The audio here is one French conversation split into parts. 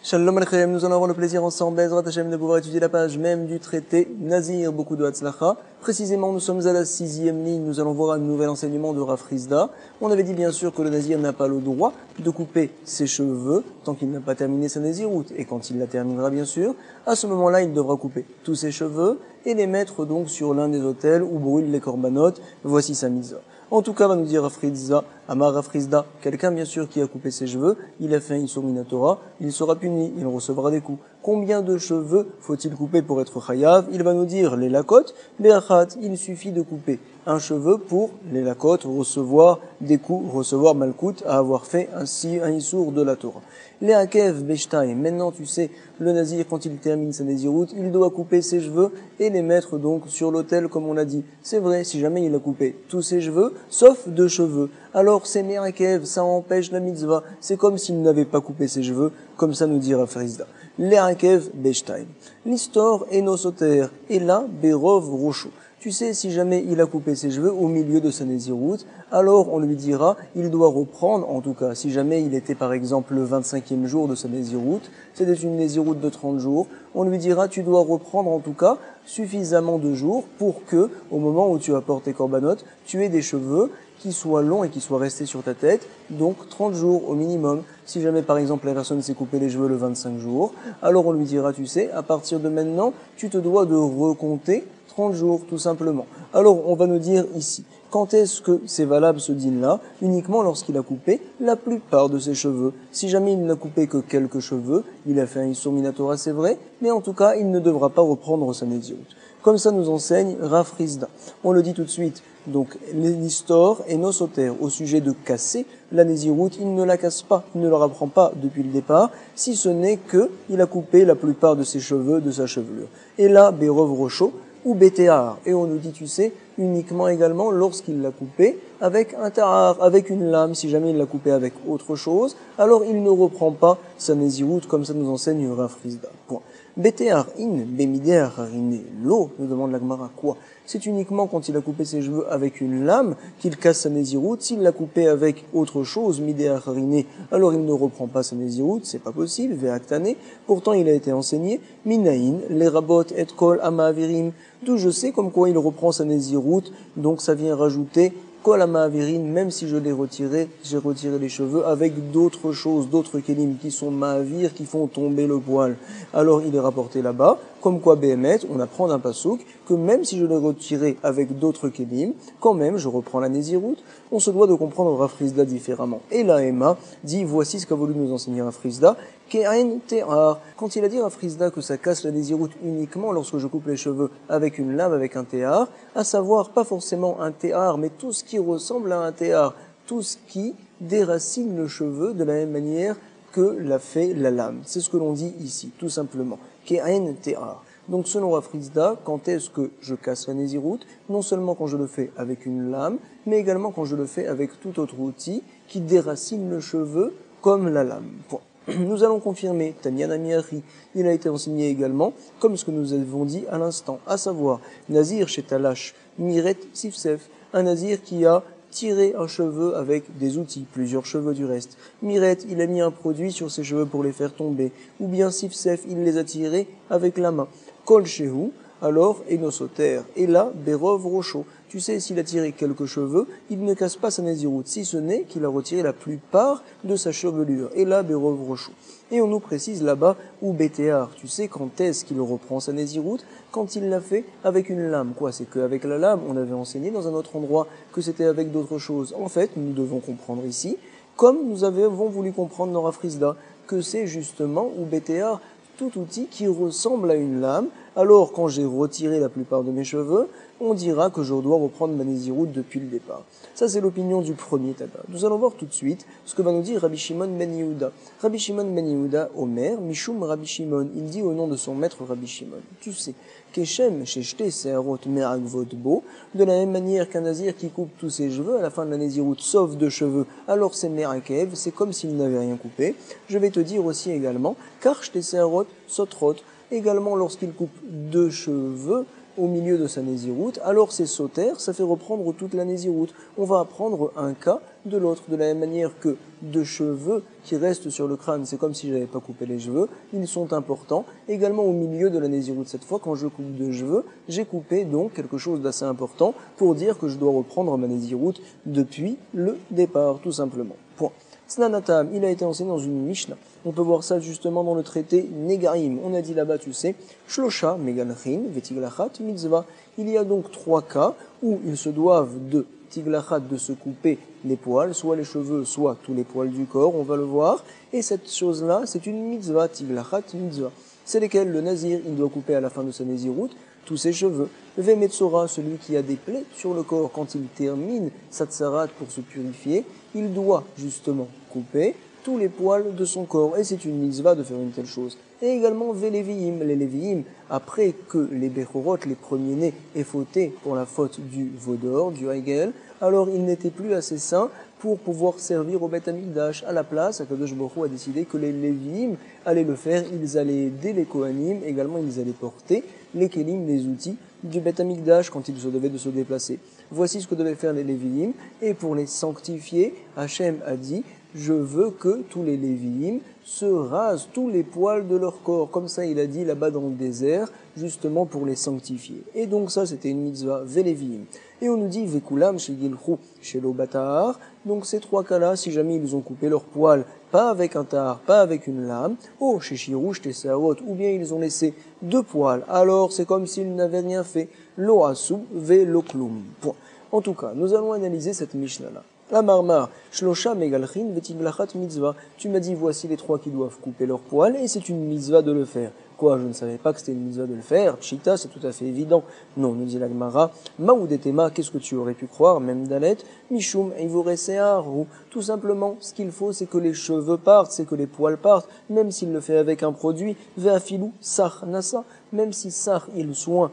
Shalom Aleichem, nous allons avoir le plaisir ensemble, Bezrat Hashem, de pouvoir étudier la page même du traité Nazir, beaucoup de Hatzlacha. Précisément, nous sommes à la 6e ligne, nous allons voir un nouvel enseignement de Rav Frizda. On avait dit bien sûr que le Nazir n'a pas le droit de couper ses cheveux tant qu'il n'a pas terminé sa Naziroute. Et quand il la terminera bien sûr, à ce moment-là, il devra couper tous ses cheveux et les mettre donc sur l'un des autels où brûlent les corbanotes. Voici sa mise. En tout cas, va nous dire Rav Frizda, Amar Rav Frizda, quelqu'un bien sûr qui a coupé ses cheveux, il a fait une Issur Minatora, il sera puni, il recevra des coups. Combien de cheveux faut-il couper pour être chayav? Il va nous dire les lakotes, be'achat, il suffit de couper un cheveu pour les lakotes, recevoir des coups, recevoir malkout, à avoir fait ainsi un Issur de la Torah. Les hakev beshtaim, maintenant tu sais, le nazir quand il termine sa naziroute, il doit couper ses cheveux et les mettre donc sur l'autel comme on l'a dit. C'est vrai, si jamais il a coupé tous ses cheveux, sauf 2 cheveux, alors c'est merakev, ça empêche la mitzvah, c'est comme s'il n'avait pas coupé ses cheveux, comme ça nous dit Rav Frizda. Les hakev beshtaim, l'histor enosoter, et là berov rocho. Tu sais, si jamais il a coupé ses cheveux au milieu de sa naziroute, alors on lui dira, il doit reprendre, en tout cas, si jamais il était par exemple le 25e jour de sa naziroute, c'était une naziroute de 30 jours, on lui dira, tu dois reprendre en tout cas suffisamment de jours pour que, au moment où tu apportes tes corbanotes, tu aies des cheveux qui soient longs et qui soient restés sur ta tête, donc 30 jours au minimum. Si jamais par exemple la personne s'est coupé les cheveux le 25 jours, alors on lui dira, tu sais, à partir de maintenant, tu te dois de recompter 30 jours, tout simplement. Alors, on va nous dire ici, quand est-ce que c'est valable ce din-là? Uniquement lorsqu'il a coupé la plupart de ses cheveux. Si jamais il n'a coupé que quelques cheveux, il a fait un Issur Minatora, c'est vrai, mais en tout cas, il ne devra pas reprendre sa naziroute. Comme ça nous enseigne Rav Frizda. On le dit tout de suite. Donc, l'histor et nosoter, au sujet de casser la naziroute, il ne la casse pas, il ne la reprend pas depuis le départ, si ce n'est que il a coupé la plupart de ses cheveux, de sa chevelure. Et là, Berov Rocho, ou bétéar. Et on nous dit, tu sais, uniquement également lorsqu'il l'a coupé avec un tahar, avec une lame. Si jamais il l'a coupé avec autre chose, alors il ne reprend pas sa naziroute, comme ça nous enseigne Rav Frizda. Point. Bétéar in, bémidéar harine, l'eau, nous demande la Gemara, quoi? C'est uniquement quand il a coupé ses cheveux avec une lame qu'il casse sa naziroute. S'il l'a coupé avec autre chose, midéar harine, alors il ne reprend pas sa naziroute, c'est pas possible, ve'aktane. Pourtant il a été enseigné, minaïn, les rabot et kol amavirim, d'où je sais comme quoi il reprend sa naziroute, donc ça vient rajouter kol amavirin, même si je l'ai retiré, j'ai retiré les cheveux avec d'autres choses, d'autres kelim qui sont ma'avir, qui font tomber le poil. Alors il est rapporté là-bas, comme quoi Béhémet, on apprend d'un pasouk que même si je l'ai retiré avec d'autres kelim, quand même je reprends la naziroute. On se doit de comprendre Rav Frizda différemment. Et la Emma dit, voici ce qu'a voulu nous enseigner Rav Frizda, Ke'en te'ar. Quand il a dit Rav Frizda que ça casse la naziroute uniquement lorsque je coupe les cheveux avec une lame, avec un te'ar, à savoir pas forcément un te'ar, mais tout ce qui ressemble à un te'ar, tout ce qui déracine le cheveu de la même manière que l'a fait la lame. C'est ce que l'on dit ici, tout simplement. Ke'en te'ar. Donc selon Rav Frizda, quand est-ce que je casse la naziroute? Non seulement quand je le fais avec une lame, mais également quand je le fais avec tout autre outil qui déracine le cheveu comme la lame. Point. Nous allons confirmer, Tanyana Miari, il a été enseigné également, comme ce que nous avons dit à l'instant, à savoir, Nazir chez Talash, Miret Sifsef, un Nazir qui a tiré un cheveu avec des outils, plusieurs cheveux du reste. Miret, il a mis un produit sur ses cheveux pour les faire tomber, ou bien Sifsef, il les a tirés avec la main. Kol Shehu, alors Enosoter, et là, Berov Rocho. Tu sais, s'il a tiré quelques cheveux, il ne casse pas sa naziroute, si ce n'est qu'il a retiré la plupart de sa chevelure. Et là, Berov Rocho. Et on nous précise là-bas, ou Bétéar, tu sais quand est-ce qu'il reprend sa naziroute? Quand il l'a fait avec une lame. Quoi? C'est qu'avec la lame, on avait enseigné dans un autre endroit que c'était avec d'autres choses. En fait, nous devons comprendre ici, comme nous avons voulu comprendre dans Rav Frizda, que c'est justement, ou Bétéar, tout outil qui ressemble à une lame. Alors, quand j'ai retiré la plupart de mes cheveux, on dira que je dois reprendre ma naziroute depuis le départ. Ça, c'est l'opinion du premier tabac. Nous allons voir tout de suite ce que va nous dire Rabbi Shimon ben Yehuda. Rabbi Shimon ben Yehuda, Omer, Mishum Rabbi Shimon. Il dit au nom de son maître Rabbi Shimon. Tu sais, Keshem, Sheshte, Seharot, Meragvot, Bo, de la même manière qu'un nazir qui coupe tous ses cheveux à la fin de la naziroute, sauf 2 cheveux, alors c'est Merakev, c'est comme s'il n'avait rien coupé. Je vais te dire aussi également, Karshte, Seharot, Sotrot, également lorsqu'il coupe 2 cheveux, au milieu de sa nésiroute, alors c'est sauter, ça fait reprendre toute la nésiroute. On va apprendre un cas de l'autre, de la même manière que deux cheveux qui restent sur le crâne, c'est comme si j'avais pas coupé les cheveux, ils sont importants. Également au milieu de la nésiroute, cette fois, quand je coupe deux cheveux, j'ai coupé donc quelque chose d'assez important pour dire que je dois reprendre ma nésiroute depuis le départ, tout simplement. Point. Snanatam, il a été enseigné dans une Mishnah. On peut voir ça justement dans le traité Negarim. On a dit là-bas, tu sais, Shlosha Megalchin Vetiglachat Mitzvah. Il y a donc 3 cas où ils se doivent de Tiglachat, de se couper les poils, soit les cheveux, soit tous les poils du corps, on va le voir. Et cette chose-là, c'est une mitzvah, Tiglachat Mitzvah. C'est lesquels le nazir, il doit couper à la fin de sa nésiroute tous ses cheveux. Le Metzora, celui qui a des plaies sur le corps, quand il termine sa tsarat pour se purifier, il doit justement couper tous les poils de son corps. Et c'est une mitzvah de faire une telle chose. Et également Véléviim. Les Léviim, après que les Bechorot, les premiers-nés, aient fauté pour la faute du Vaudor, du Haigel, alors ils n'étaient plus assez saints pour pouvoir servir au Beth Amikdash. À la place, Akadosh Baruch Hu a décidé que les Léviim allaient le faire. Ils allaient aider les Kohanim. Également, ils allaient porter les Kélim, les outils du Beth Amikdash quand ils se devaient de se déplacer. Voici ce que devaient faire les Léviim. Et pour les sanctifier, Hachem a dit, je veux que tous les Léviim se rasent tous les poils de leur corps. Comme ça, il a dit là-bas dans le désert, justement pour les sanctifier. Et donc ça, c'était une mitzvah, Véléviim. Et on nous dit, Vekulam, Shegilchu, Shelo Batahar. Donc ces 3 cas-là, si jamais ils ont coupé leurs poils, pas avec un tahar, pas avec une lame, oh, chez Shirouch, Tesséaot, ou bien ils ont laissé 2 poils, alors c'est comme s'ils n'avaient rien fait. Lo asu, ve lo klum. Point. En tout cas, nous allons analyser cette Mishnah-là. La marmar, shlosha megalchin vetiglachat mitzvah. Tu m'as dit, voici les 3 qui doivent couper leurs poils, et c'est une mitzvah de le faire. Quoi, je ne savais pas que c'était une mitzvah de le faire. Chita, c'est tout à fait évident. Non, nous dit la Gemara. Maoudetema, qu'est-ce que tu aurais pu croire, même Dalet, Mishum, ou tout simplement, ce qu'il faut, c'est que les cheveux partent, c'est que les poils partent, même s'il le fait avec un produit, ve'afilou, sach, nasa, même si sach, il soigne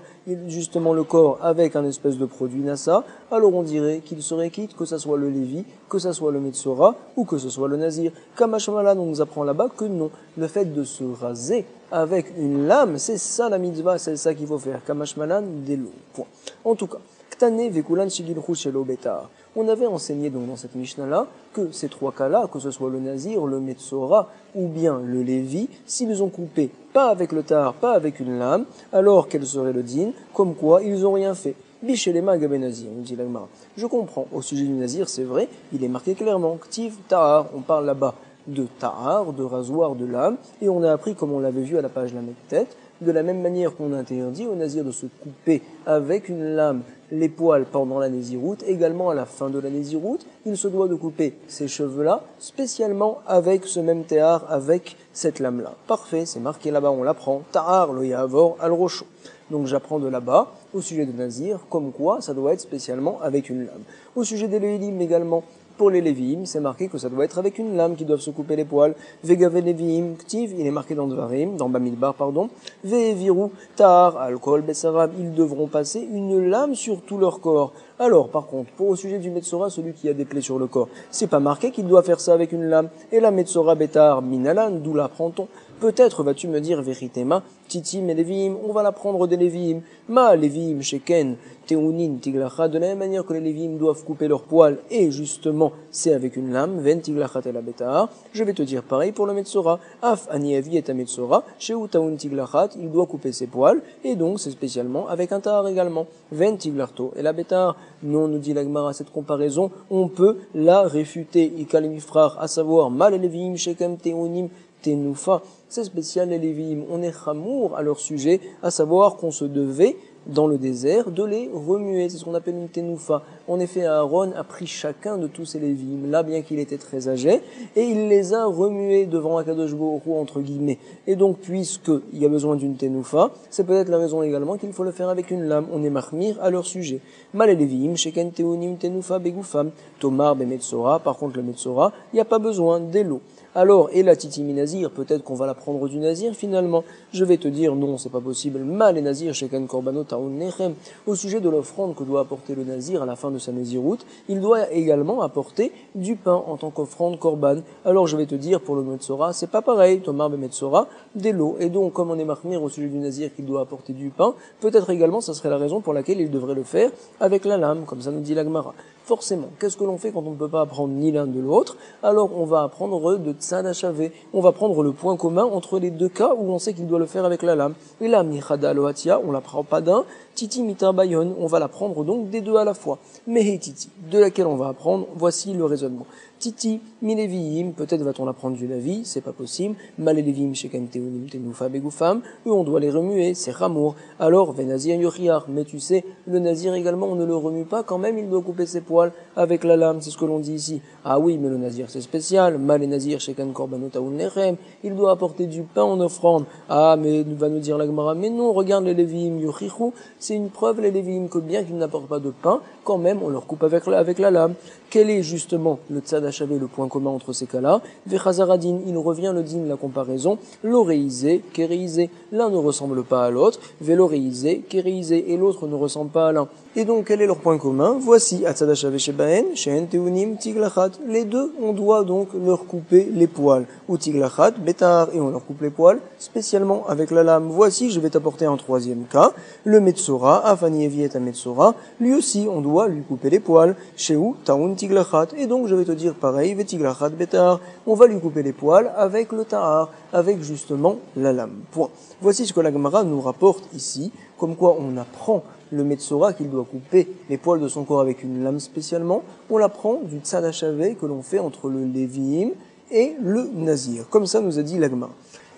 justement le corps avec un espèce de produit nasa, alors on dirait qu'il serait quitte, que ça soit le Lévi, que ça soit le Metzora, ou que ce soit le Nazir. Kamashmalan, on nous apprend là-bas que non, le fait de se raser avec une lame, c'est ça la mitzvah, c'est ça qu'il faut faire. Kamashmalan, delo. Point. En tout cas, Ktane vekulan shigilchu shelo betar. On avait enseigné donc dans cette Mishnah-là que ces 3 cas-là, que ce soit le Nazir, le Metzora ou bien le Lévi, s'ils ont coupé pas avec le tar, pas avec une lame, alors quel serait le din? Comme quoi ils ont rien fait. Bichelema gabe Nazir, nous dit l'Agmara. Je comprends, au sujet du Nazir, c'est vrai, il est marqué clairement, Ktiv Tahar, on parle là-bas de Tahar, de rasoir, de lame, et on a appris, comme on l'avait vu à la page la tête, de la même manière qu'on interdit au Nazir de se couper avec une lame les poils pendant la nésiroute, également à la fin de la nésiroute, il se doit de couper ces cheveux-là, spécialement avec ce même tahar, avec cette lame-là. Parfait, c'est marqué là-bas, on l'apprend. Tahar lo yavor al rocho. Donc j'apprends de là-bas, au sujet de Nazir, comme quoi ça doit être spécialement avec une lame. Au sujet des Léviim également, pour les Léviim, c'est marqué que ça doit être avec une lame qui doivent se couper les poils. Vegave Léviim, Ktiv, il est marqué dans Dvarim, dans Bamidbar, pardon. Ve'eviru, Tahar, Alcool, Bessaram, ils devront passer une lame sur tout leur corps. Alors, par contre, pour au sujet du Metzora, celui qui a des plaies sur le corps, c'est pas marqué qu'il doit faire ça avec une lame. Et la Metzora Betar Minalan, d'où l'apprend-on? Peut-être vas-tu me dire, Veritema, Titim et Léviim, on va l'apprendre des Léviim. Ma Léviim, Sheken, Teunin, Tiglacha, de la même manière que les Léviim doivent couper leurs poils, et justement, c'est avec une lame, Ven Tiglachat et la Betar. Je vais te dire pareil pour le Metzora. Af Aniavi et ta Metzora, chez Utaun Tiglachat, il doit couper ses poils, et donc c'est spécialement avec un tahar également. Ven Tiglarto et la Betar. Non, nous dit l'Agmara, cette comparaison, on peut la réfuter. Ikalimifrar, à savoir, Mal et Léviim, Shekem, Teunim, Tenoufa, c'est spécial les Léviim, on est chamour à leur sujet, à savoir qu'on se devait, dans le désert, de les remuer, c'est ce qu'on appelle une tenoufa. En effet, Aaron a pris chacun de tous ces Léviim, là bien qu'il était très âgé, et il les a remués devant Akadosh Baruch Hu, entre guillemets. Et donc, puisqu'il y a besoin d'une tenoufa, c'est peut-être la raison également qu'il faut le faire avec une lame, on est mahmir à leur sujet. Mal et Léviim, sheken teunim tenoufa begoufam, tomar be Metzora, par contre le Metzora, il n'y a pas besoin d'élo. Alors, et la titimi nazir, peut-être qu'on va la prendre du nazir finalement. Je vais te dire non, c'est pas possible. Mal et nazir, sheken korbanot ta'un nechem. Au sujet de l'offrande que doit apporter le nazir à la fin de sa naziroute, il doit également apporter du pain en tant qu'offrande korban. Alors je vais te dire, pour le Metzora, c'est pas pareil, Tomar Metzora, des lots. Et donc, comme on est marmire au sujet du nazir qu'il doit apporter du pain, peut-être également ça serait la raison pour laquelle il devrait le faire avec la lame, comme ça nous dit la Gemara. Forcément, qu'est-ce que l'on fait quand on ne peut pas apprendre ni l'un de l'autre? Alors on va apprendre de Tzad HaShaveh. On va prendre le point commun entre les deux cas où on sait qu'il doit le faire avec la lame. Et là, Michada Lohatia, on la prend pas d'un, Titi Mita Bayon, on va la prendre donc des deux à la fois. Mehe Titi, de laquelle on va apprendre, voici le raisonnement. Titi, Mileviim, peut-être va-t-on apprendre du Lavi, c'est pas possible. Maleleviim, Shekem Teunim, Tenoufa Begoufam, eux on doit les remuer, c'est Ramour. Alors, Venazir Yochiar, mais tu sais, le Nazir également, on ne le remue pas, quand même il doit couper ses poils avec la lame, c'est ce que l'on dit ici. Ah oui, mais le Nazir c'est spécial, Mal et Nazir, Shekem Korbanot Aoun Nechem, il doit apporter du pain en offrande. Ah, mais va nous dire la Gemara, mais non, regarde les Léviim Yochichou, c'est une preuve les Léviim que bien qu'ils n'apportent pas de pain, quand même on leur coupe avec la lame. Quel est justement le Tzad HaShaveh, le point commun entre ces cas-là? Vechazaradin, il revient le din, la comparaison, l'oréisé, kéréisé. L'un ne ressemble pas à l'autre, véloréisé, kéréisé, et l'autre ne ressemble pas à l'un. Et donc, quel est leur point commun? Voici, Tzad HaShaveh shebaen, shehen teunim, tiglachat. Les deux, on doit donc leur couper les poils. Ou tiglachat, betar, et on leur coupe les poils, spécialement avec la lame. Voici, je vais t'apporter un troisième cas. Le Metzora, Afani Eviet à Metzora, lui aussi, on doit lui couper les poils. Chez où? Taoun tiglachat. Et donc, je vais te dire pareil, vetiglachat, betar. On va lui couper les poils avec le tahar, avec justement la lame. Point. Voici ce que la Gemara nous rapporte ici, comme quoi on apprend le Metzora qu'il doit couper les poils de son corps avec une lame spécialement. On l'apprend du Tzad HaShaveh que l'on fait entre le Léviim et le Nazir. Comme ça nous a dit la Gemara.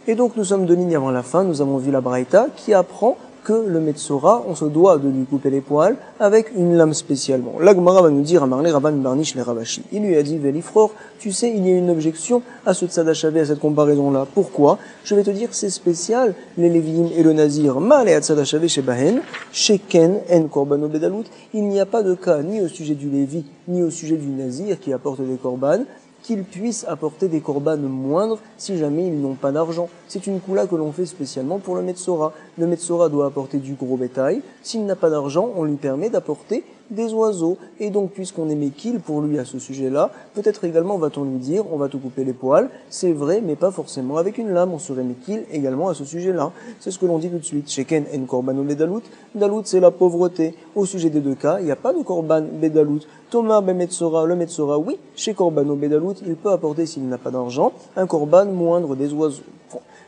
Et donc nous sommes 2 lignes avant la fin, nous avons vu la Braïta qui apprend que le Metzora, on se doit de lui couper les poils avec une lame spécialement. La Gemara va nous dire, Amarle Rabban Barnish les Ravashi. Il lui a dit, Velifror, tu sais, il y a une objection à ce Tzad HaShaveh, à cette comparaison-là. Pourquoi? Je vais te dire, c'est spécial, les Léviim et le Nazir. Ma'ale Tzad HaShaveh shebahen, sheken en korban bedalut. Il n'y a pas de cas, ni au sujet du Lévi, ni au sujet du Nazir qui apporte des korban, qu'ils puissent apporter des korbanes moindres si jamais ils n'ont pas d'argent. C'est une coula que l'on fait spécialement pour le Metzora. Le Metzora doit apporter du gros bétail. S'il n'a pas d'argent, on lui permet d'apporter des oiseaux. Et donc, puisqu'on est méquille pour lui à ce sujet-là, peut-être également va-t-on lui dire, on va te couper les poils. C'est vrai, mais pas forcément avec une lame. On serait méquille également à ce sujet-là. C'est ce que l'on dit tout de suite. Sheken en korban bedalut. Dalut, c'est la pauvreté. Au sujet des deux cas, il n'y a pas de korban bedalut. Thomas ben Metzora, le Metzora, oui, chez Korbano Bedalut, il peut apporter, s'il n'a pas d'argent, un korban moindre des oiseaux.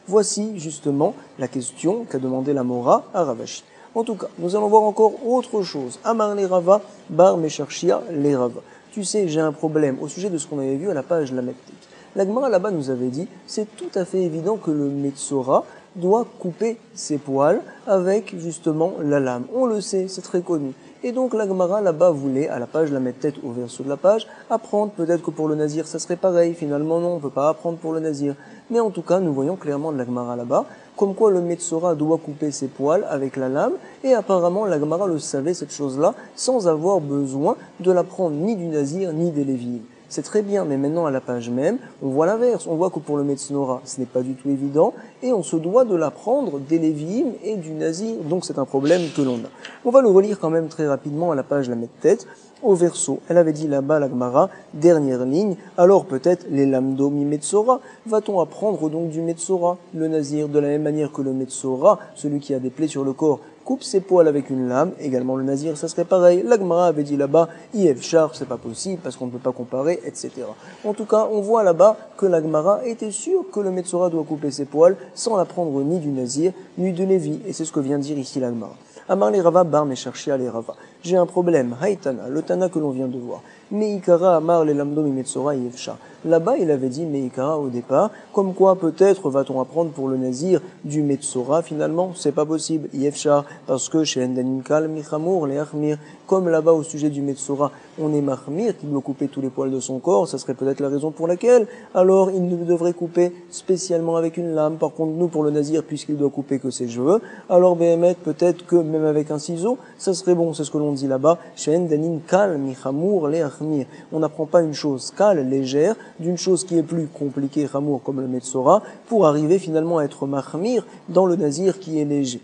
Voici justement la question qu'a demandé la Mora à Ravashi. En tout cas, nous allons voir encore autre chose. Amar les Rava, Bar Mesharchia les Rava. Tu sais, j'ai un problème au sujet de ce qu'on avait vu à la page Lamettek. La Gemara là-bas nous avait dit, c'est tout à fait évident que le Metzora doit couper ses poils avec justement la lame. On le sait, c'est très connu. Et donc la Gemara là-bas voulait, à la page la mettre tête au verso de la page, apprendre peut-être que pour le Nazir ça serait pareil. Finalement non, on ne peut pas apprendre pour le Nazir. Mais en tout cas, nous voyons clairement de la Gemara là-bas, comme quoi le Metzora doit couper ses poils avec la lame, et apparemment la Gemara le savait cette chose-là, sans avoir besoin de l'apprendre ni du Nazir ni des Lévites. C'est très bien, mais maintenant à la page même, on voit l'inverse. On voit que pour le Metzora, ce n'est pas du tout évident, et on se doit de l'apprendre des Lévi'im et du Nazir, donc c'est un problème que l'on a. On va le relire quand même très rapidement à la page la mettre tête. Au verso, elle avait dit là-bas la Gemara, dernière ligne, alors peut-être les lamdo mi Metzora, va-t-on apprendre donc du Metzora, le Nazir, de la même manière que le Metzora, celui qui a des plaies sur le corps, coupe ses poils avec une lame, également le Nazir, ça serait pareil. La Gemara avait dit là-bas, Iev Char, c'est pas possible parce qu'on ne peut pas comparer, etc. En tout cas, on voit là-bas que la Gemara était sûre que le Metzora doit couper ses poils sans l'apprendre ni du Nazir, ni de Lévi. Et c'est ce que vient dire ici la Gemara. Amar les Rava, Bar Mesharchia les Rava. J'ai un problème. Haïtana, le Tana que l'on vient de voir. Meikara Amar les Lamdo mi Metzora Iev Char. Là-bas, il avait dit Meikara au départ, comme quoi peut-être va-t-on apprendre pour le Nazir du Metzora finalement, c'est pas possible, Yefchar, parce que chez Endaninkal, Michamour, les Achmir, comme là-bas au sujet du Metzora, on est Mahmir qui doit couper tous les poils de son corps, ça serait peut-être la raison pour laquelle, alors il ne devrait couper spécialement avec une lame. Par contre, nous, pour le Nazir, puisqu'il doit couper que ses cheveux, alors Behemet, peut-être que même avec un ciseau, ça serait bon, c'est ce que l'on dit là-bas, chez Endaninkal, Michamour, les Achmir. On n'apprend pas une chose calme, légère, d'une chose qui est plus compliquée, Chamour, comme le Metzora, pour arriver finalement à être Mahmir dans le Nazir qui est léger.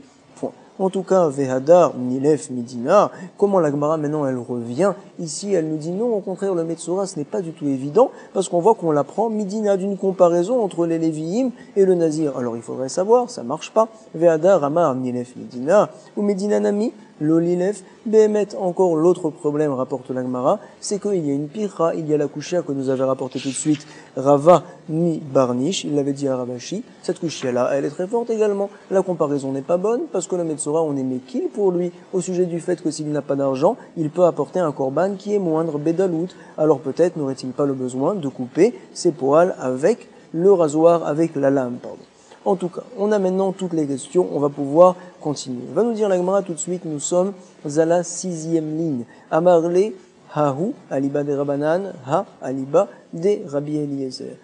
En tout cas, Vehadar, Nilef, Midina, comment la Gemara maintenant elle revient? Ici, elle nous dit non, au contraire, le Metzora, ce n'est pas du tout évident, parce qu'on voit qu'on l'apprend Midina d'une comparaison entre les Lévi'im et le Nazir. Alors il faudrait savoir, ça marche pas. Vehadar, Amar, Nilef, Midina, ou Medina Nami, Lolilef, Behemet, encore l'autre problème, rapporte la Gemara, c'est qu'il y a une pira, il y a la kushia que nous avait rapporté tout de suite, Rava mi Barnish, il l'avait dit à Ravashi, cette kushia-là, elle est très forte également. La comparaison n'est pas bonne, parce que le Metzora, on est mekil pour lui, au sujet du fait que s'il n'a pas d'argent, il peut apporter un korban qui est moindre, Bedalout. Alors peut-être n'aurait-il pas le besoin de couper ses poils avec le rasoir, avec la lame, pardon. En tout cas, on a maintenant toutes les questions, on va pouvoir continuer. Va nous dire la Gemara tout de suite, nous sommes à la 6e ligne. Amarle, Hahu, Aliba de Rabanan, Ha, Aliba de Rabbi Eliezer.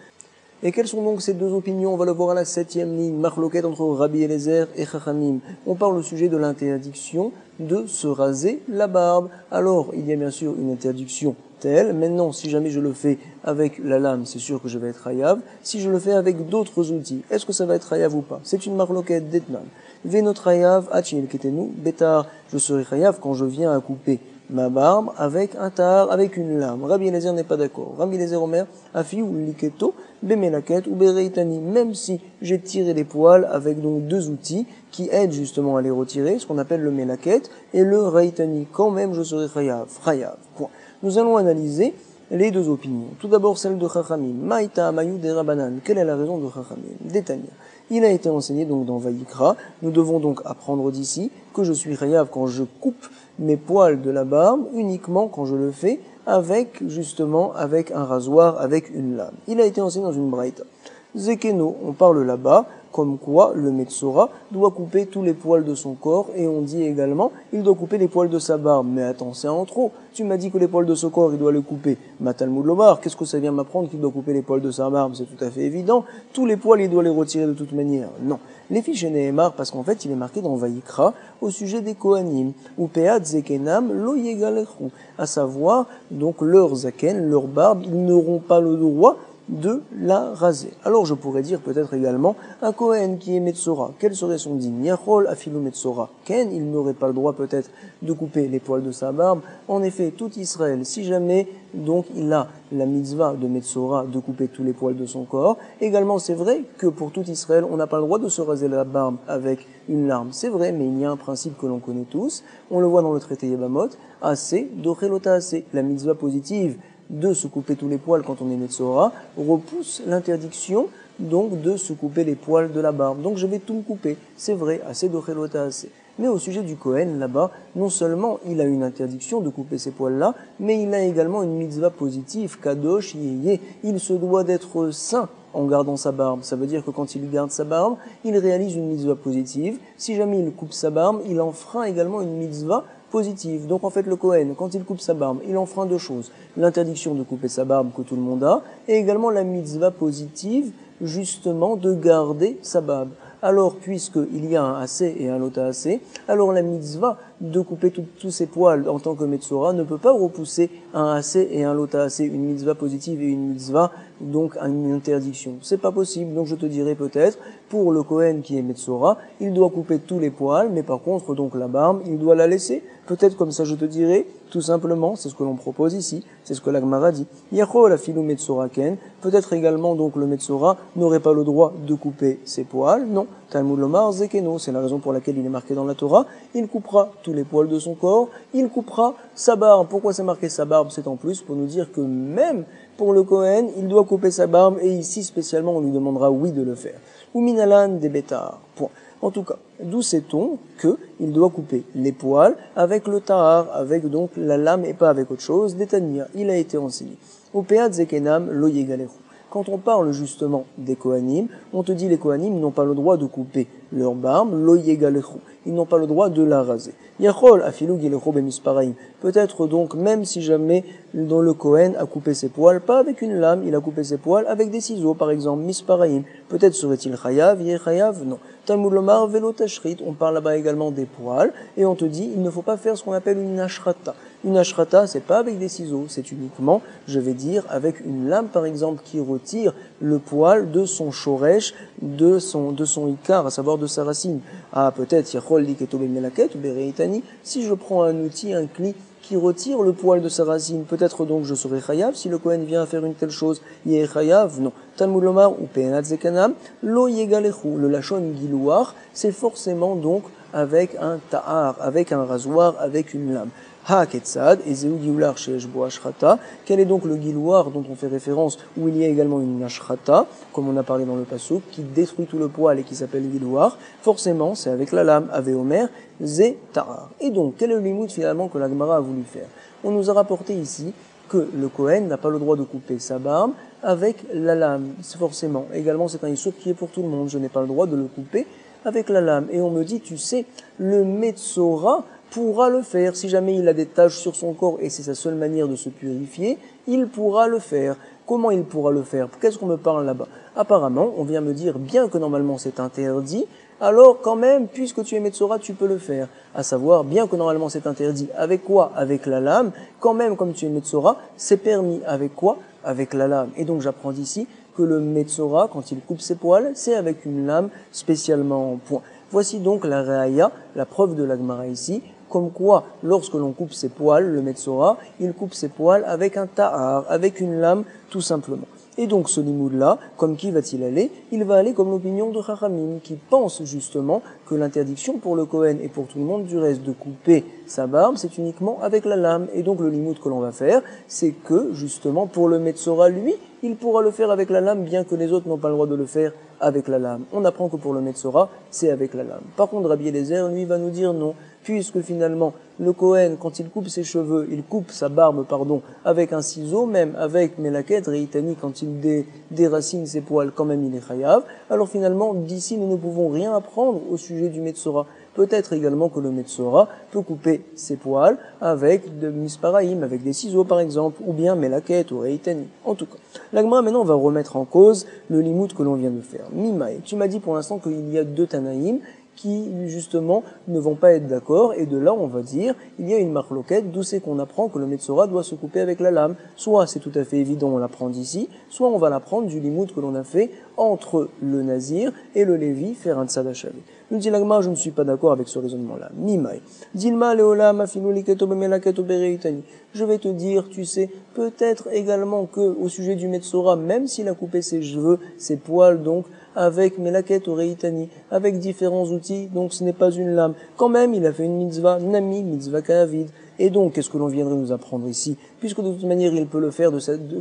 Et quelles sont donc ces deux opinions? On va le voir à la 7e ligne, marloquette entre Rabbi Eliezer et Chachamim. On parle au sujet de l'interdiction de se raser la barbe. Alors, il y a bien sûr une interdiction telle. Maintenant, si jamais je le fais avec la lame, c'est sûr que je vais être hayav. Si je le fais avec d'autres outils, est-ce que ça va être hayav ou pas? C'est une marloquette d'Etnan. Venot hayav, achil ketenu, betar. Je serai hayav quand je viens à couper ma barbe avec un tar, avec une lame. Rabbi Eliezer n'est pas d'accord. Rabbi Eliezer Omer, afi ou liketo, bemelaket ou bereitani. Même si j'ai tiré les poils avec donc deux outils qui aident justement à les retirer, ce qu'on appelle le melaket et le reitani. Quand même, je serai chayav. Point. Nous allons analyser les deux opinions. Tout d'abord, celle de Chachamim. Maïta Amayou de Rabanan. Quelle est la raison de Chachamim? Détania. Il a été enseigné donc dans Vayikra. Nous devons donc apprendre d'ici que je suis chayav quand je coupe mes poils de la barbe, uniquement quand je le fais avec, justement, avec un rasoir, avec une lame. Il a été enseigné dans une braïta. Zekeno, on parle là-bas, comme quoi le Metzora doit couper tous les poils de son corps, et on dit également, il doit couper les poils de sa barbe. Mais attends, c'est en trop. Tu m'as dit que les poils de ce corps, il doit les couper. Ma Talmud Lomar, qu'est-ce que ça vient m'apprendre qu'il doit couper les poils de sa barbe? C'est tout à fait évident. Tous les poils, il doit les retirer de toute manière. Non. Les fiches Nehemar, parce qu'en fait, il est marqué dans Vayikra, au sujet des Kohanim, ou Peat Zekenam lo yegalechu, à savoir, donc, leur zaken, leur barbe, ils n'auront pas le droit de la raser. Alors je pourrais dire peut-être également un Kohen qui est Metzora, quel serait son digne? Yachol afilu Metzora Ken, il n'aurait pas le droit peut-être de couper les poils de sa barbe. En effet, tout Israël, si jamais donc il a la mitzvah de Metzora de couper tous les poils de son corps, également c'est vrai que pour tout Israël, on n'a pas le droit de se raser la barbe avec une larme. C'est vrai, mais il y a un principe que l'on connaît tous, on le voit dans le traité Yebamot, assez dochelota assez, la mitzvah positive de se couper tous les poils quand on est Metzora, repousse l'interdiction donc de se couper les poils de la barbe. Donc je vais tout me couper. C'est vrai, assez d'ochelota assez. Mais au sujet du Kohen, là-bas, non seulement il a une interdiction de couper ces poils-là, mais il a également une mitzvah positive, kadosh, yéyé. Il se doit d'être saint en gardant sa barbe. Ça veut dire que quand il garde sa barbe, il réalise une mitzvah positive. Si jamais il coupe sa barbe, il enfreint également une mitzvah positive. Donc en fait le Kohen, quand il coupe sa barbe, il enfreint deux choses. L'interdiction de couper sa barbe que tout le monde a, et également la mitzvah positive, justement, de garder sa barbe. Alors, puisqu'il y a un assez et un lota assez, alors la mitzvah de couper tous ses poils en tant que Metzora ne peut pas repousser un assez et un lota assez, une mitzvah positive et une mitzvah, donc une interdiction. C'est pas possible, donc je te dirais peut-être, pour le Kohen qui est Metzora, il doit couper tous les poils, mais par contre, donc la barbe, il doit la laisser. Peut-être comme ça je te dirais, tout simplement, c'est ce que l'on propose ici, c'est ce que la Gemara dit. Yachol afilu Metzora ken, peut-être également donc le Metzora n'aurait pas le droit de couper ses poils, non. Talmud Lomar Zekeno, c'est la raison pour laquelle il est marqué dans la Torah, il coupera tous les poils de son corps, il coupera sa barbe. Pourquoi c'est marqué sa barbe? C'est en plus pour nous dire que même pour le Kohen, il doit couper sa barbe, et ici spécialement on lui demandera oui de le faire. Ou minalan des bêtards. Point. En tout cas, d'où sait-on qu'il doit couper les poils avec le tahar, avec donc la lame et pas avec autre chose? Détania, il a été enseigné. Au peat zekenam lo yegalechu. Quand on parle justement des Kohanim, on te dit les Kohanim n'ont pas le droit de couper leur barbe, lo yegalechu. Ils n'ont pas le droit de la raser. Yachol afilu gilechu bemisparaim. Peut-être donc, même si jamais dans le Kohen a coupé ses poils, pas avec une lame, il a coupé ses poils avec des ciseaux, par exemple, misparaim. Peut-être serait-il chayav, chayav, non. Talmud lomar velo tashrit, on parle là-bas également des poils, et on te dit, il ne faut pas faire ce qu'on appelle une ashrata. Une ashrata, c'est pas avec des ciseaux, c'est uniquement, je vais dire, avec une lame par exemple qui retire le poil de son shoresh, de son ikar, à savoir de sa racine. Ah, peut-être, yachol liketo bemelaket ou bereitani, si je prends un outil, un cli, qui retire le poil de sa racine, peut-être donc je serai chayav, si le Kohen vient à faire une telle chose, yé chayav, non. Talmud lomar ou peenat zekanam, lo yegalechu, le lachon gilouar, c'est forcément donc avec un ta'ar, avec un rasoir, avec une lame. Ha-ketzad, et zeu gioular sheesh bo ashrata. Quel est donc le gilouar dont on fait référence, où il y a également une ashrata, comme on a parlé dans le passouk, qui détruit tout le poil et qui s'appelle gilouar? Forcément, c'est avec la lame, ave omer, ze ta'ar. Et donc, quel est le limite finalement que la Gemara a voulu faire? On nous a rapporté ici que le Kohen n'a pas le droit de couper sa barbe avec la lame. C'est forcément. Également, c'est un issur qui est pour tout le monde. Je n'ai pas le droit de le couper avec la lame. Et on me dit, tu sais, le Metzora pourra le faire. Si jamais il a des taches sur son corps et c'est sa seule manière de se purifier, il pourra le faire. Comment il pourra le faire? Qu'est-ce qu'on me parle là-bas? Apparemment, on vient me dire, bien que normalement c'est interdit, alors quand même, puisque tu es Metzora, tu peux le faire. À savoir, bien que normalement c'est interdit, avec quoi? Avec la lame. Quand même, comme tu es Metzora, c'est permis. Avec quoi? Avec la lame. Et donc j'apprends d'ici que le Metzora, quand il coupe ses poils, c'est avec une lame spécialement en point. Voici donc la Re'aya, la preuve de la Gemara ici, comme quoi, lorsque l'on coupe ses poils, le Metzora, il coupe ses poils avec un ta'ar, avec une lame, tout simplement. Et donc ce limoud-là, comme qui va-t-il aller? Il va aller comme l'opinion de Chachamim, qui pense justement que l'interdiction pour le Kohen et pour tout le monde du reste de couper sa barbe, c'est uniquement avec la lame. Et donc le limoud que l'on va faire, c'est que justement pour le Metzora, lui, il pourra le faire avec la lame, bien que les autres n'ont pas le droit de le faire avec la lame. On apprend que pour le Metzora, c'est avec la lame. Par contre, Rabbi Eliezer, lui, va nous dire non, puisque finalement, le Kohen, quand il coupe ses cheveux, il coupe sa barbe, avec un ciseau, même avec Melaket, Reitani, quand il déracine ses poils, quand même il est chayav. Alors finalement, d'ici, nous ne pouvons rien apprendre au sujet du Metzora. Peut-être également que le Metzora peut couper ses poils avec de misparaïm, avec des ciseaux par exemple, ou bien Melaket ou Reitani. En tout cas, la Gemara maintenant va remettre en cause le limoud que l'on vient de faire. Mimaï, tu m'as dit pour l'instant qu'il y a deux Tanaïm qui, justement, ne vont pas être d'accord, et de là, on va dire, il y a une marloquette, d'où c'est qu'on apprend que le Metzora doit se couper avec la lame. Soit c'est tout à fait évident, on l'apprend d'ici, soit on va l'apprendre du limoud que l'on a fait entre le Nazir et le Lévi, faire un tzad hachavé. Nous dit l'agma, je ne suis pas d'accord avec ce raisonnement-là. Mimaï. Dilma leolam afilu liketo bemelaketo bereitani. Je vais te dire, tu sais, peut-être également que, au sujet du Metzora, même s'il a coupé ses cheveux, ses poils, donc, avec Melaket ou Reitani, avec différents outils, donc ce n'est pas une lame. Quand même, il a fait une mitzvah, Nami, mitzvah Ka'avid. Et donc, qu'est-ce que l'on viendrait nous apprendre ici? Puisque de toute manière, il peut le faire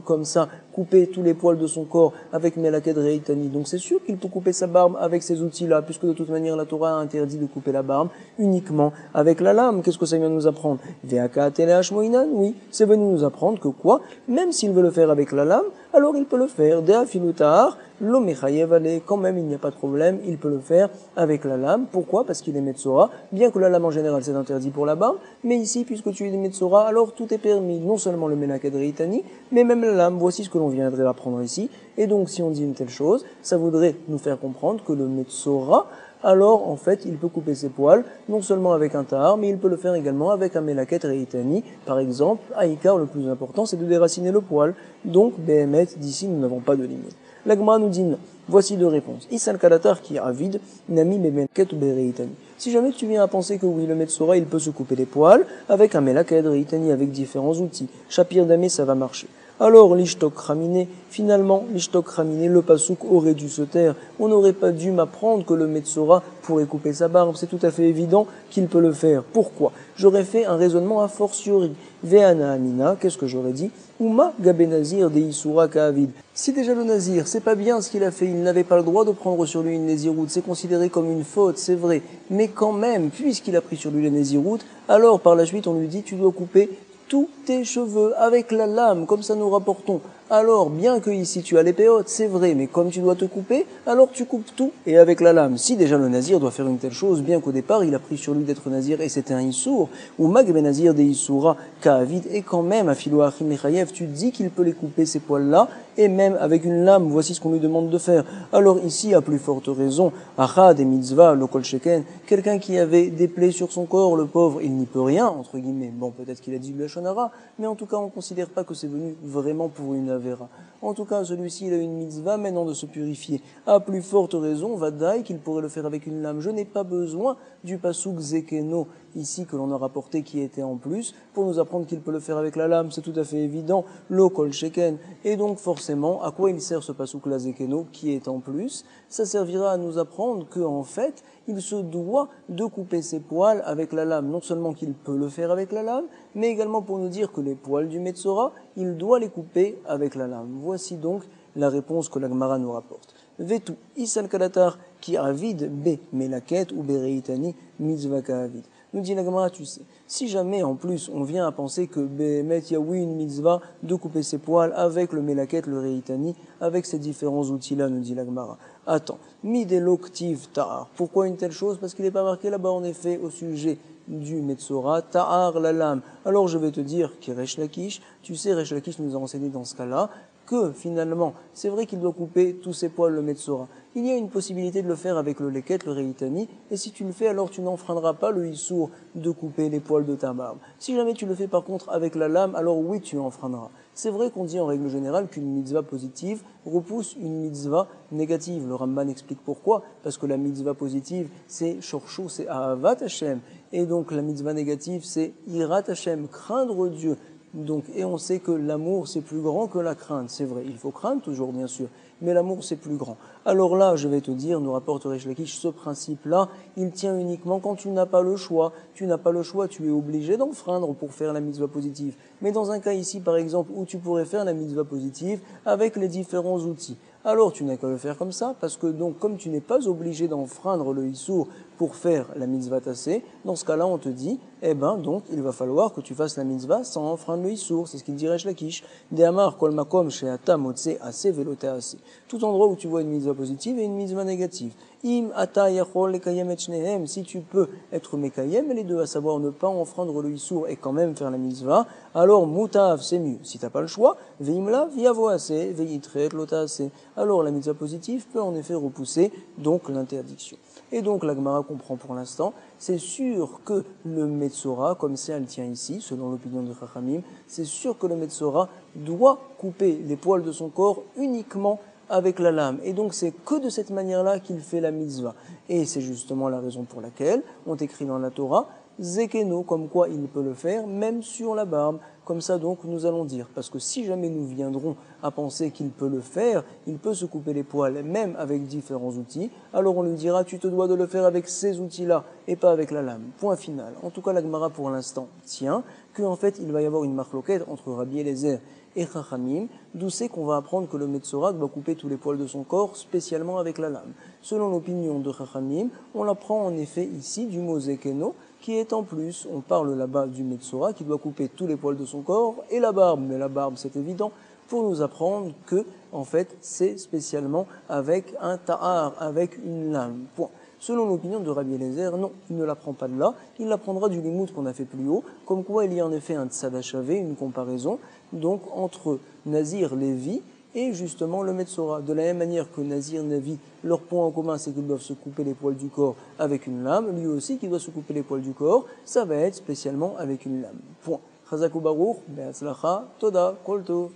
comme ça, couper tous les poils de son corps avec Melaket Reitani. Donc c'est sûr qu'il peut couper sa barbe avec ces outils-là, puisque de toute manière, la Torah a interdit de couper la barbe uniquement avec la lame. Qu'est-ce que ça vient nous apprendre? Ve'aka teleach moinan, oui, c'est venu nous apprendre que quoi? Même s'il veut le faire avec la lame, alors il peut le faire. Dea filutar, lo mechayev ale, quand même il n'y a pas de problème, il peut le faire avec la lame. Pourquoi? Parce qu'il est Metzora, bien que la lame en général c'est interdit pour la barbe, mais ici, puisque tu es Metzora, alors tout est permis, non seulement le Melaket Reitani, mais même la lame. Voici ce que l'on viendrait apprendre ici. Et donc, si on dit une telle chose, ça voudrait nous faire comprendre que le Metzora, alors en fait, il peut couper ses poils, non seulement avec un tahar, mais il peut le faire également avec un Melaket Reitani. Par exemple, Aïkar, le plus important, c'est de déraciner le poil. Donc, Behemet, d'ici, nous n'avons pas de limite. L'Agma nous dit non. Voici deux réponses. Isal Kalatar qui est avide, Nami Melaket ou Bereitani. Si jamais tu viens à penser que oui, le Metzora, il peut se couper les poils avec un Melaket Reitani, avec différents outils. Shapir Damé, ça va marcher. Alors, l'ishtok raminé, finalement, l'ishtok raminé, le pasouk aurait dû se taire. On n'aurait pas dû m'apprendre que le Metzora pourrait couper sa barbe. C'est tout à fait évident qu'il peut le faire. Pourquoi? J'aurais fait un raisonnement a fortiori. Ve'ana amina, qu'est-ce que j'aurais dit? Uma gabenazir de isura ka'avid. Si déjà le nazir, c'est pas bien ce qu'il a fait, il n'avait pas le droit de prendre sur lui une nésiroute, c'est considéré comme une faute, c'est vrai. Mais quand même, puisqu'il a pris sur lui la nésiroute, alors par la suite on lui dit tu dois couper tous tes cheveux avec la lame, comme ça nous rapportons. Alors, bien que ici tu as les péotes, c'est vrai, mais comme tu dois te couper, alors tu coupes tout et avec la lame. Si déjà le nazir doit faire une telle chose, bien qu'au départ il a pris sur lui d'être nazir et c'était un issour, ou mag ben nazir des issoura ka'avid, et quand même, à Philo Achim Mechayev, tu dis qu'il peut les couper ces poils-là, et même avec une lame, voici ce qu'on lui demande de faire. Alors ici, à plus forte raison, achad et mitzvah, lo kol sheken, quelqu'un qui avait des plaies sur son corps, le pauvre, il n'y peut rien, entre guillemets. Bon, peut-être qu'il a dit du lachon hara, mais en tout cas, on ne considère pas que c'est venu vraiment pour une avera. En tout cas, celui-ci, il a une mitzvah maintenant de se purifier. À plus forte raison, vadaï, qu'il pourrait le faire avec une lame. Je n'ai pas besoin du pasouk zekeno, ici, que l'on a rapporté, qui était en plus, pour nous apprendre qu'il peut le faire avec la lame. C'est tout à fait évident. Lo kol sheken. Et donc, forcément, à quoi il sert ce pasouk la zekeno, qui est en plus? Ça servira à nous apprendre que, en fait, il se doit de couper ses poils avec la lame. Non seulement qu'il peut le faire avec la lame, mais également pour nous dire que les poils du Metzora, il doit les couper avec la lame. Voici donc la réponse que la Gemara nous rapporte. Vetu, isal kalatar, ki avid be melaket ou bereitani mitzvah ka'avid. Nous dit la Gemara, tu sais, si jamais en plus on vient à penser que Behemet, il y a oui une mitzvah de couper ses poils avec le melaket, le reitani, avec ces différents outils-là, nous dit la Gemara. Attends, mideloktiv ta'ar. Pourquoi une telle chose? Parce qu'il n'est pas marqué là-bas en effet au sujet du Metzora, ta'ar la lame. Alors je vais te dire que Resh Lakish, tu sais, Resh Lakish nous a enseigné dans ce cas-là que finalement, c'est vrai qu'il doit couper tous ses poils le Metzora. Il y a une possibilité de le faire avec le leket, le reitani, et si tu le fais, alors tu n'enfreindras pas le issour de couper les poils de ta barbe. Si jamais tu le fais par contre avec la lame, alors oui, tu enfreindras. C'est vrai qu'on dit en règle générale qu'une mitzvah positive repousse une mitzvah négative. Le Ramban explique pourquoi. Parce que la mitzvah positive, c'est shorshou, c'est ahavat Hashem. Et donc la mitzvah négative, c'est irat Hashem, craindre Dieu. Donc, et on sait que l'amour, c'est plus grand que la crainte. C'est vrai, il faut craindre toujours, bien sûr. Mais l'amour, c'est plus grand. Alors là, je vais te dire, nous rapporte Resh Lakish, ce principe-là, il tient uniquement quand tu n'as pas le choix. Tu n'as pas le choix, tu es obligé d'enfreindre pour faire la mitzvah positive. Mais dans un cas ici, par exemple, où tu pourrais faire la mitzvah positive avec les différents outils, alors tu n'as qu'à le faire comme ça, parce que donc, comme tu n'es pas obligé d'enfreindre le issour pour faire la mitzvah tassée, dans ce cas-là, on te dit, donc, il va falloir que tu fasses la mitzvah sans enfreindre le issour. C'est ce qu'il dirait Shlakish. De'amar kol makom she'ata motse ase velote ase. Tout endroit où tu vois une mitzvah positive et une mitzvah négative. Im ata yachol lekayem et shnehem. Si tu peux être mekayem, les deux, à savoir ne pas enfreindre le issour et quand même faire la mitzvah, alors mutav, c'est mieux. Si t'as pas le choix, veimla viavo ase, veitret lota ase. Alors la mitzvah positive peut en effet repousser donc l'interdiction. Et donc la Gemara comprend pour l'instant, c'est sûr que le Metzora, comme ça elle tient ici, selon l'opinion de Chachamim, c'est sûr que le Metzora doit couper les poils de son corps uniquement avec la lame. Et donc c'est que de cette manière-là qu'il fait la mitzvah. Et c'est justement la raison pour laquelle on écrit dans la Torah, Zekeno, comme quoi il peut le faire, même sur la barbe. Comme ça donc nous allons dire, parce que si jamais nous viendrons à penser qu'il peut le faire, il peut se couper les poils même avec différents outils, alors on lui dira tu te dois de le faire avec ces outils-là et pas avec la lame. Point final. En tout cas la Gemara pour l'instant tient qu'en fait il va y avoir une marloquette entre Rabbi Eliezer et Chachamim, d'où c'est qu'on va apprendre que le Metzora doit couper tous les poils de son corps spécialement avec la lame. Selon l'opinion de Chachamim, on l'apprend en effet ici du mot Zekeno, qui est en plus, on parle là-bas du Metzora qui doit couper tous les poils de son corps et la barbe. Mais la barbe, c'est évident, pour nous apprendre que, en fait, c'est spécialement avec un ta'ar, avec une lame. Point. Selon l'opinion de Rabbi Eliezer, non, il ne l'apprend pas de là, il l'apprendra du limoud qu'on a fait plus haut, comme quoi il y a en effet un tzadachavé, une comparaison, donc entre Nazir, Lévi, et justement le Metzora. De la même manière que Nazir, Navi, leur point en commun, c'est qu'ils doivent se couper les poils du corps avec une lame, lui aussi qui doit se couper les poils du corps, ça va être spécialement avec une lame. Point. Chazakou Baruch, Be'atzlacha, Toda, Kol Tov.